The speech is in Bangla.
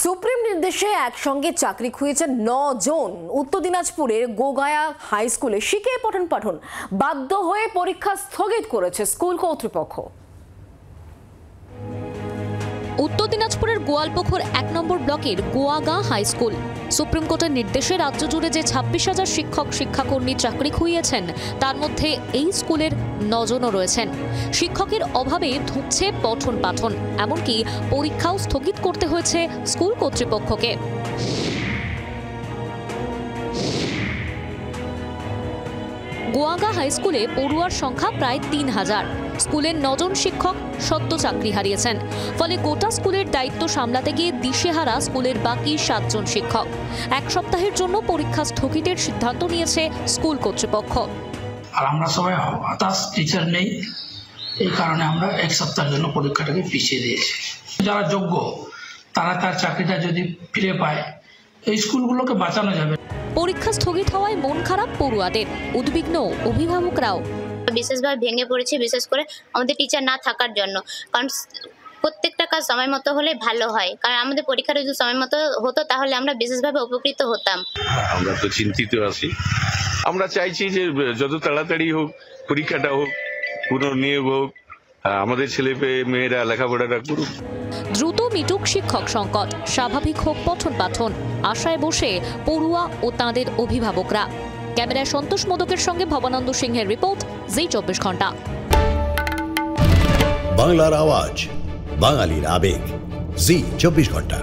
সুপ্রিম নির্দেশে একসঙ্গে চাকরি খুঁজেছেন 9 জন। উত্তর দিনাজপুরের গোগায়া হাই স্কুলে শিখে পঠন পাঠন বাধ্য হয়ে পরীক্ষা স্থগিত করেছে স্কুল কর্তৃপক্ষ। উত্তর দিনাজপুরের গোয়ালপুকুর 1 নম্বর ব্লকের গোয়াগা হাই স্কুল সুপ্রিম কোর্টের নির্দেশে রাজ্য জুড়ে যে 26,000 শিক্ষক শিক্ষাকর্মী চাকরি খুইয়েছেন তার মধ্যে এই স্কুলের 9 জনও রয়েছেন। শিক্ষকের অভাবে ধুঁকছে পঠন পাঠন, এমনকি পরীক্ষাও স্থগিত করতে হয়েছে স্কুল কর্তৃপক্ষকে। গোয়াগা হাই স্কুলে পড়ুয়ার সংখ্যা প্রায় 3000। স্কুলের 9 জন শিক্ষক সদ্য চাকরি হারিয়েছেন, ফলে গোটা স্কুলের দায়িত্ব সামলাতে গিয়ে দিশেহারা স্কুলের বাকি 7 জন শিক্ষক। 1 সপ্তাহের জন্য পরীক্ষা স্থগিতের সিদ্ধান্ত নিয়েছে স্কুল কর্তৃপক্ষ। আর আমরা সবাই হতাশ, টিচার নেই, এই কারণে আমরা 1 সপ্তাহের জন্য পরীক্ষাটাকে পিছিয়ে দিয়েছি। যারা যোগ্য তারা তার চাকরিটা যদি ফিরে পায় এই স্কুলগুলোকে বাঁচানো যাবে। পরীক্ষা স্থগিত হওয়ায় মন খারাপ পড়ুয়াদের, উদ্বিগ্ন অভিভাবকরাও। বিশেষভাবে ভেঙে পড়েছে, বিশেষ করে আমাদের টিচার না থাকার জন্য। কারণ প্রত্যেকটা কাজ সময় মতো হলে ভালো হয়, কারণ আমাদের পরীক্ষাটা যদি সময় মতো হতো তাহলে আমরা বিশেষভাবে উপকৃত হতাম। আমরা তো চিন্তিত আছি। আমরা চাইছি যে যত তাড়াতাড়ি হোক পরীক্ষাটা হোক, পুনর্নিয়োগ হোক, আমাদের ছেলে মেয়েরা লেখাপড়াটা করুক। দ্রুত মিটুক শিক্ষক সংকট, স্বাভাবিক হোক পঠন পাঠন, আশায় বসে পড়ুয়া ও তাঁদের অভিভাবকরা। ক্যামেরায় সন্তোষ মোদকের সঙ্গে ভবানন্দ সিংহের রিপোর্ট, জি 24 ঘন্টা। বাংলার আওয়াজ, বাঙালির আবেগ, জি 24 ঘন্টা।